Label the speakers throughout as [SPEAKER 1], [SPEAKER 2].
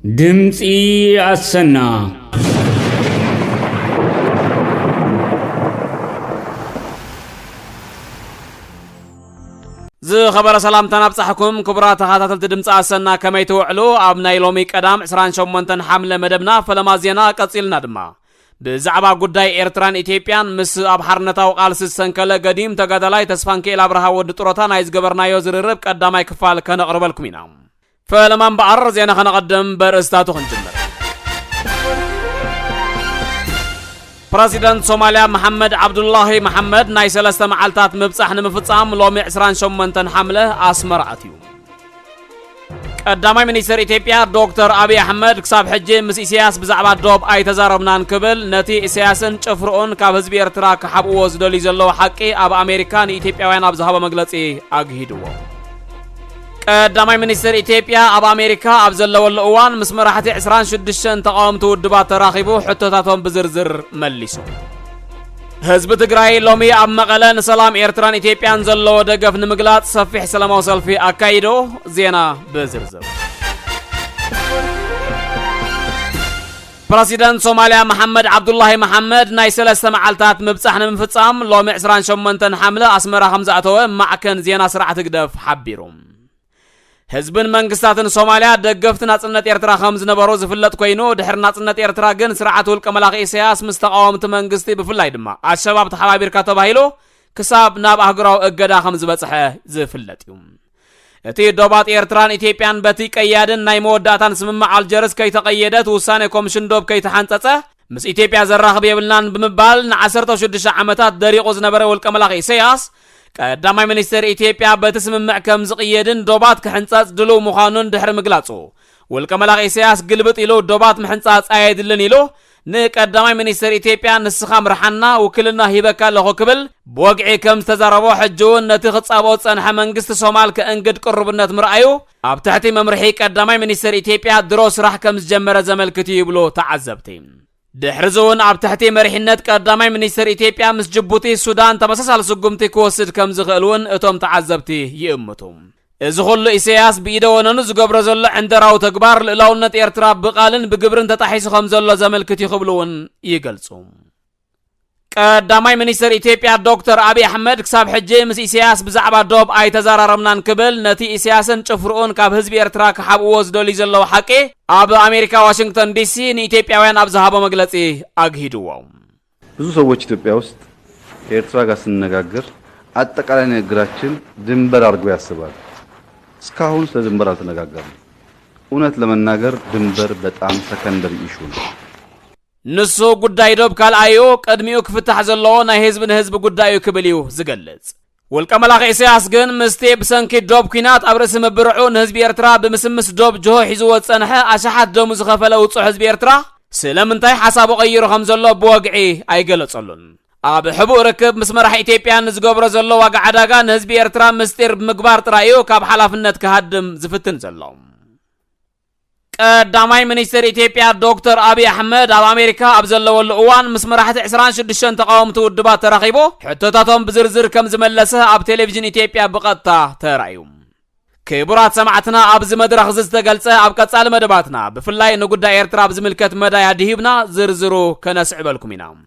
[SPEAKER 1] دمسي السنة
[SPEAKER 2] زي خبر سلام تنابصحكم كبرات هاتات دمص السنة كما يتوعلو ابناي لومي قدام 28 حمله مدبنا فلما زينا قصيلنا دما بزعبا ጉዳይ ኤርትራን ኢትዮጵያን ምስ ኣብ ሓርነታው ቃልስ ሰንከለ ገዲም ተጋዳላይ ተስፋንኬል አብርሃ ወድ ጥሮታ ናይ ዝገበርናዮ ዝርርብ ቀዳማይ ክፋል ከነቅርበልኩም ኢና ፈለማን በአር ዜና ከነቀደም በርእስታቱ ክንጅምር ፕሬዚደንት ሶማሊያ መሐመድ አብዱላሂ መሐመድ ናይ 3 መዓልታት ምብጻሕ ንምፍጻም ሎሚ 28 ሓምለ አስመራ አትዩ قدامي منيستر إثيوبيا دكتور أبي أحمد كساب حجي مس إسياس بزعبا دوب أي تزاربنا نكبل نتي إسياسن شفرون كابزبي إرترا كحبو وزدولي زلو حقي أب أمريكان إثيوبيا وين أبزهابا مجلسي أجهدو قدامي منيستر إثيوبيا أب أمريكا أبزلو الأوان مسمرحتي عسران شدشن تقامتو الدبات تراخبو حتتاتهم بزرزر مليسو حزب تግራይ ሎሚ ኣብ መቐለ ንሰላም ኤርትራን ኢትዮጵያን ዘለዎ ደገፍ ንምግላጽ ሰፊሕ ሰላማዊ ሰልፊ ኣካይዶ ዜና በዝርዝር ፕሬዚደንት ሶማሊያ መሐመድ አብዱላሂ መሐመድ ናይ 3 መዓልታት ምብጻሕ ንምፍጻም ሎሚ 28 ሓምለ አስመራ ከምዝኣተወ ማዕከን ዜና ስርዓት ግደፍ ሓቢሮም ህዝብን መንግስታትን ሶማሊያ ደገፍት ናጽነት ኤርትራ ከምዝ ነበሩ ዝፍለጥ ኮይኑ ድሕር ናጽነት ኤርትራ ግን ስርዓት ውልቀ መላኺ ኢሳያስ ምስ ተቃወምቲ መንግስቲ ብፍላይ ድማ አሸባብ ተሓባቢርካ ተባሂሉ ክሳብ ናብ ኣህጉራዊ እገዳ ከምዝ በጽሐ ዝፍለጥ እዩ እቲ ዶባት ኤርትራን ኢትዮጵያን በቲ ቀያድን ናይ መወዳእታን ስምምዕ አልጀርስ ከይተቀየደት ውሳኔ ኮሚሽን ዶብ ከይተሓንጸጸ ምስ ኢትዮጵያ ዘራኽብ የብልናን ብምባል ን16 ዓመታት ደሪቑ ዝነበረ ውልቀ መላኺ ኢሳያስ قدامي منيستر إثيوبيا بتسمع كم زقيدن دوبات كحنصاص دلو مخانون دحر مغلاصو والكملاغ إسياس قلبت إلو دوبات محنصاص أيدلن إلو نقدامي منيستر إثيوبيا نسخام رحنا وكلنا هيبكا لهو كبل بوقعي كم تزاربو حجون نتي خصابو صنح منግስት ሶማል ከእንግድ ቅርብነት ምርአዩ ኣብ ታሕቲ መምርሒ قدامي منيستر إثيوبيا ድሮስ راح كم زجمره زملكتي يبلو تعذبتي دحرزون ኣብ ታሕቲ መሪሕነት ቀዳማይ ሚኒስትር ኢትዮጵያ ምስ ጅቡቲ ሱዳን ተመሳሳሊ ስጉምቲ ክወስድ ከም ዝኽእሉን እቶም ተዓዘብቲ ይእምቱ እዚ ሁሉ ኢሳያስ ብኢደወነኑ ዝገብሮ ዘሎ ዕንደራው ተግባር ልዕላውነት ኤርትራ ብቃልን ብግብርን ተጣሒሱ ከም ዘሎ ዘመልክት ይኽብሉን ይገልጹ ቀዳማይ ሚኒስትር ኢትዮጵያ ዶክተር አብይ አሕመድ ክሳብ ሕጂ ምስ ኢሳያስ ብዛዕባ ዶብ ኣይ ተዘራረብናን ክብል ነቲ ኢሳያስን ጭፍሩን ካብ ህዝቢ ኤርትራ ክሓብዎ ዝደልዩ ዘለው ሓቂ ኣብ አሜሪካ ዋሽንግተን ዲሲ ንኢትዮጵያውያን ኣብ ዝሃቦ መግለጺ አግሂድዎ
[SPEAKER 3] ብዙ ሰዎች ኢትዮጵያ ውስጥ ኤርትራ ጋር ስንነጋገር አጠቃላይ ንግግራችን ድንበር አድርገው ያስባሉ እስካሁን ስለ ድንበር አልተነጋገርንም እውነት ለመናገር ድንበር በጣም ሰከንደሪ ኢሹ ነው ንሱ ጉዳይ ዶብ ካልአዩ ቀድሚኡ ክፍታሕ ዘለዎ ናይ ህዝብን ህዝብ ጉዳዩ ክብልዩ ዝገልጽ ወልቀ መላኺ ኢሳያስ ግን ምስቲ ብሰንኪ ዶብ ኩናት ኣብ ርእሲ መብርዑ ንህዝቢ ኤርትራ ብምስምስ ዶብ ጆሆ ሒዝዎ ጸንሐ ኣሽሓት ደሙ ዝኸፈለ ውፅእ ህዝቢ ኤርትራ ስለምንታይ ሓሳቡ ቀይሩ ከም ዘሎ ብወግዒ ኣይገለጸሉን ኣብ ሕቡእ ርክብ ምስ መራሒ ኢትዮጵያ ንዝገብሮ ዘሎ ዋጋ ዓዳጋ ንህዝቢ ኤርትራ ምስጢር ብምግባር ጥራዩ ካብ ሓላፍነት ክሃድም ዝፍትን ዘሎ قدامي منيستر إثيوبيا دكتور أبي أحمد أب أمريكا أبزلو الأوان مسمرحة 26 تقاومتو الدبات تراخيبو حتتاتهم بزرزر كم زملسه أب تلفزيون إثيوبيا بقطة ترايوم كبرات سمعتنا أبز مدرخ زستقلسه أب كتسال مدباتنا بفلاي نقود إيرترا أبز ملكت مدايا دهيبنا زرزرو كنسعب لكم ينام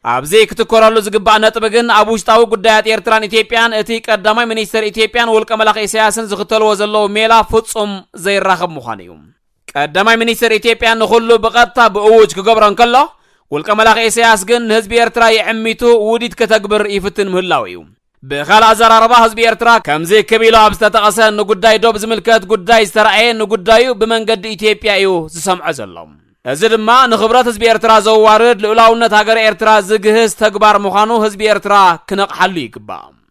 [SPEAKER 3] أبزي كتكورالو زقبا نطبقن أبوشتاو قدايات إيرتران إثيوبيان اتي قدامي منيستر إثيوبيان والكملاخ إسياسن زغتلو وزلو ميلا فتصم زي الرخب مخانيوم قدامي منيستر إثيوبيا نخلو بقطة بأوج كقبران كله والكملاخ إسياس جن هزبي إرترا يعميتو وديت كتكبر يفتن مهلاويو بخال أزار أربا هزبي إرترا كم زي كبيلو أبستاتقسا نقوداي دوب زملكات قوداي استرعين نقودايو بمن قد إثيوبيا يو زسمع زلهم أزد ما نخبرات هزبي إرترا زوارد لأولاونت هاقر إرترا زقهز تكبار مخانو هزبي إرترا كنق حلو يقبام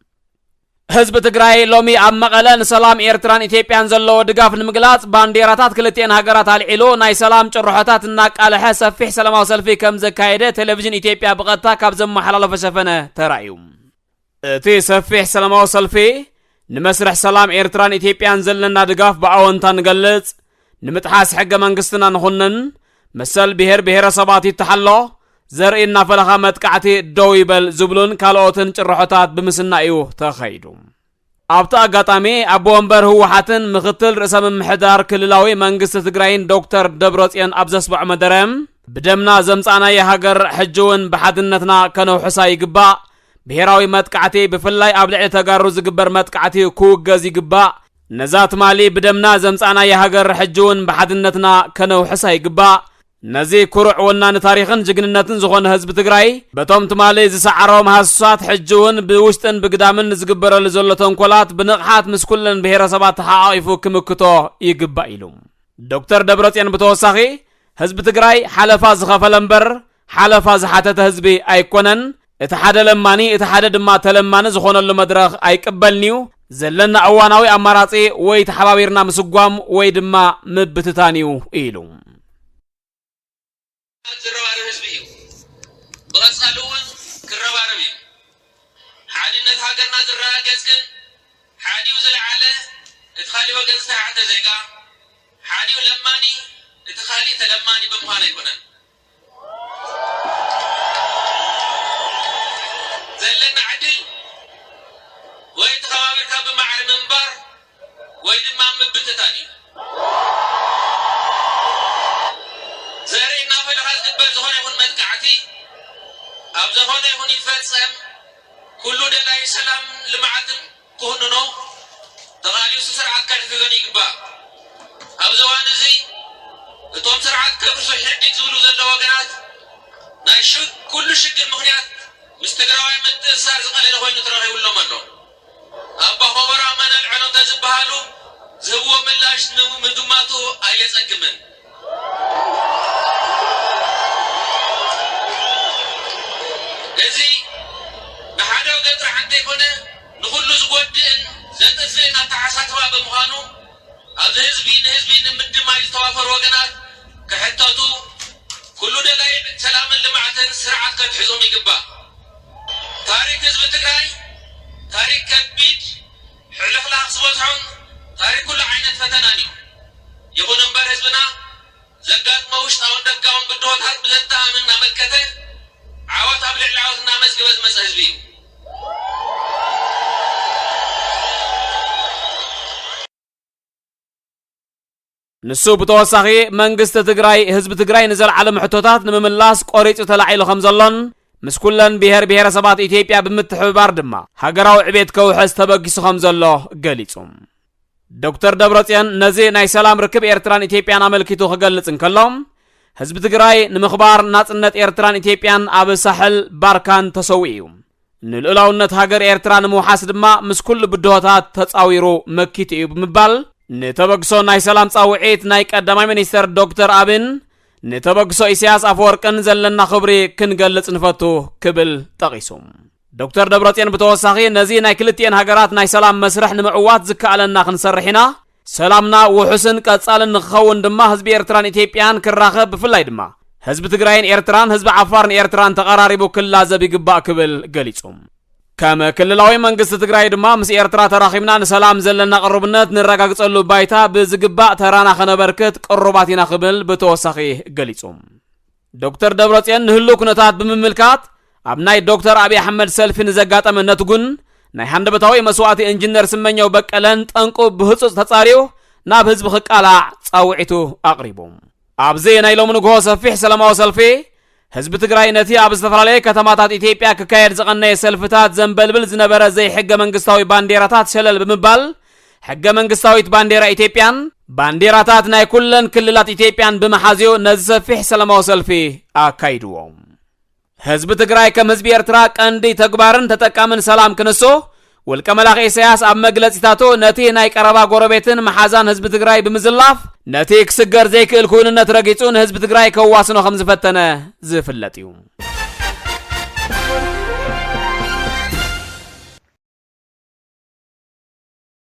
[SPEAKER 3] حزب تግራይ ሎሚ ኣብ መቐለ ንሰላም ኤርትራን ኢትዮጵያን ዘለዎ ድጋፍ ንምግላጽ ባንዴራታት ክልቲአን ሃገራት አልዒሎ ናይ ሰላም ጭርሖታት እናቃለሐ ሰፊሕ ሰላማዊ ሰልፊ ከም ዘካየደ ቴሌቪዥን ኢትዮጵያ ብቐጥታ ካብ ዘመሓላለፈ ሸፈነ ተራእዩ እቲ ሰፊሕ ሰላማዊ ሰልፊ ንመስርሕ ሰላም ኤርትራን ኢትዮጵያን ዘለና ድጋፍ ብኣወንታ ንገልጽ ንምጥሓስ ሕገ መንግስትና ንኹንን መሰል ብሔር ብሔረሰባት ይተሓሎ ዘርኢና ፈለኻ መጥቃዕቲ ደው ይበል ዝብሉን ካልኦትን ጭርሖታት ብምስናእዩ ተኸይዱ
[SPEAKER 2] ኣብታ አጋጣሚ አቦ ወንበር ህወሓትን ምክትል ርእሰ ምምሕዳር ክልላዊ መንግስቲ ትግራይን ዶክተር ደብረጽዮን ኣብ ዘስብዖ መደረም ብደምና ዘምጻና የሃገር ሕጅውን ብሓድነትና ከነውሕሳ ይግባእ ብሔራዊ መጥቃዕቲ ብፍላይ ኣብ ልዕሊ ተጋሩ ዝግበር መጥቃዕቲ ክውገዝ ይግባእ ነዛ ትማሊ ብደምና ዘምጻና የሃገር ሕጅውን ብሓድነትና ከነውሕሳ ይግባእ ነዚ ኩሩዕ ወናኒ ታሪኽን ጅግንነትን ዝኾነ ህዝቢ ትግራይ በቶም ትማሊ ዝሰዓሮም ሃሳት ሕጅውን ብውሽጥን ብግዳምን ዝግበረሉ ዘሎ ተንኮላት ብንቕሓት ምስ ኩለን ብሔረሰባት ተሓቋቂፉ ክምክቶ ይግባእ ኢሉ ዶክተር ደብረጽዮን ብተወሳኺ ህዝቢ ትግራይ ሓለፋ ዝኸፈለ እምበር ሓለፋ ዝሓተተ ህዝቢ ኣይኮነን እቲ ሓደ ለማኒ እቲ ሓደ ድማ ተለማኒ ዝኾነሉ መድረኽ ኣይቅበልኒዩ ዘለና እዋናዊ ኣማራጺ ወይ ተሓባቢርና ምስጓም ወይ ድማ ምብትታን እዩ ኢሉ
[SPEAKER 3] ዝረባረብ ህዝቢ እዩ ብቐጻሊ እውን ክረባረብ እዩ ሓድነት ሃገርና ዝረጋገጽ ግን ሓዲኡ ዝለዓለ እቲ ካሊእ ወገን ዝተሓተ ዜጋ ሓዲኡ ለማኒ እቲ ካሊእ ተለማኒ ብምዃን ኣይኮነን ዘለና ዕድል ወይ ተኸባቢርካ ብማዕረ ምንባር ወይ ድማ ምብትታን እዩ ዘርኢና ፈለኻ ዝግበር ዝኾነ ይኹን መጥቃዕቲ ኣብ ዝኾነ ይኹን ይፈጸም ኩሉ ደላይ ሰላም ልምዓትን ክሁንኖ ተቓሊሱ ስርዓት ከሕግዞን ይግባእ ኣብ ዘዋን እዚ እቶም ስርዓት ከብርሶ ሕድግ ዝብሉ ዘሎ ወገናት ናይ ኩሉ ሽግር ምኽንያት ምስ ትግራዋይ ምትእስሳር ዝቐለለ ኮይኑ ተረኺቡሎም ኣሎ ኣባ ኾበራ መነልዕሎም ተዝበሃሉ ዝህብዎ ምላሽ ንምድማቱ ኣየጸግምን እዚ ንሓደ ወገን ጥራሕ እንተይኮነ ንኹሉ ዝጐድእን ዘጥፍእን ኣተሓሳስባ ብምዃኑ ኣብዚ ህዝቢ ንህዝቢ ንምድማይ ዝተዋፈሩ ወገናት ክሕተቱ ኩሉ ደላይ ሰላምን ልምዓትን ስርዓት ከትሕዞም ይግባእ ታሪክ ህዝቢ ትግራይ ታሪክ ከቢድ ሕልኽላኽ ዝበዝሖን ታሪክ ኩሉ ዓይነት ፈተናን እዩ ይኹን እምበር ህዝብና ዘጋጥሞ ውሽጣውን ደጋውን ብድሆታት ብዘተኣምን እናመልከተ ዓወት ኣብ ልዕሊ ዓወት እናመዝገበ ዝመፀ ህዝቢ እዩ
[SPEAKER 2] ንሱ ብተወሳኺ መንግስቲ ትግራይ ህዝቢ ትግራይ ንዘለዓለም ሕቶታት ንምምላስ ቆሪፁ ተላዒሉ ከም ዘሎን ምስ ኩለን ብሔር ብሔረሰባት ኢትዮጵያ ብምትሕብባር ድማ ሃገራዊ ዕቤት ከውሕዝ ተበጊሱ ከም ዘሎ ገሊጹ ዶክተር ደብረጽዮን ነዚ ናይ ሰላም ርክብ ኤርትራን ኢትዮጵያን ኣመልኪቱ ክገልጽ እንከሎም ህዝቢ ትግራይ ንምኽባር ናጽነት ኤርትራን ኢትዮጵያን ኣብ ሳሕል ባርካን ተሰዊዑ እዩ ንልኡላውነት ሃገር ኤርትራ ንምውሓስ ድማ ምስ ኩሉ ብድሆታት ተጻዊሩ መኪቱ እዩ ብምባል ንተበግሶ ናይ ሰላም ጻውዒት ናይ ቀዳማይ ሚኒስተር ዶክተር ኣብን ንተበግሶ ኢሳያስ ኣፈወርቅን ዘለና ክብሪ ክንገልጽ ንፈቱ ክብል ጠቒሱ ዶክተር ደብረጽዮን ብተወሳኺ ነዚ ናይ ክልቲአን ሃገራት ናይ ሰላም መስርሕ ንምዕዋት ዝከኣለና ክንሰርሕ ኢና ሰላምና ውሑስን ቀጻልን ንክኸውን ድማ ህዝቢ ኤርትራን ኢትዮጵያን ክራኸብ ብፍላይ ድማ ህዝቢ ትግራይን ኤርትራን ህዝቢ ዓፋርን ኤርትራን ተቐራሪቡ ክላዘብ ይግባእ ክብል ገሊጹ ከም ክልላዊ መንግስቲ ትግራይ ድማ ምስ ኤርትራ ተራኺብና ንሰላም ዘለና ቅርብነት ንረጋግጸሉ ባይታ ብዝግባእ ተራና ኸነበርክት ቅሩባት ኢና ክብል ብተወሳኺ ገሊጹ ዶክተር ደብረጽዮን ንህሉ ኩነታት ብምምልካት ኣብ ናይ ዶክተር ኣብይ ኣሕመድ ሰልፊ ንዘጋጠመ ነትጉን ናይ ሃንደበታዊ መስዋዕቲ ኢንጂነር ስመኘው በቀለን ጠንቁ ብህፁፅ ተጻሪዩ ናብ ህዝቢ ክቃላዕ ጻውዒቱ ኣቕሪቡ ኣብዚ ናይ ሎሚ ንግሆ ሰፊሕ ሰላማዊ ሰልፊ ህዝቢ ትግራይ ነቲ ኣብ ዝተፈላለየ ከተማታት ኢትዮጵያ ክካየድ ዝቐነየ ሰልፍታት ዘንበልብል ዝነበረ ዘይሕገ መንግስታዊ ባንዴራታት ሸለል ብምባል ሕገ መንግስታዊት ባንዴራ ኢትዮጵያን ባንዴራታት ናይ ኩለን ክልላት ኢትዮጵያን ብምሓዝዮ ነዚ ሰፊሕ ሰላማዊ ሰልፊ ኣካይድዎም ህዝቢ ትግራይ ከም ህዝቢ ኤርትራ ቀንዲ ተግባርን ተጠቃምን ሰላም ክንሶ ውልቀ መላኽ ኢሳያስ ኣብ መግለጺታቱ ነቲ ናይ ቀረባ ጎረቤትን መሓዛን ህዝቢ ትግራይ ብምዝላፍ ነቲ ክስገር ዘይክእል ኩንነት ረጊጹ ንህዝቢ ትግራይ ከዋስኖ ከም ዝፈተነ ዝፍለጥ እዩ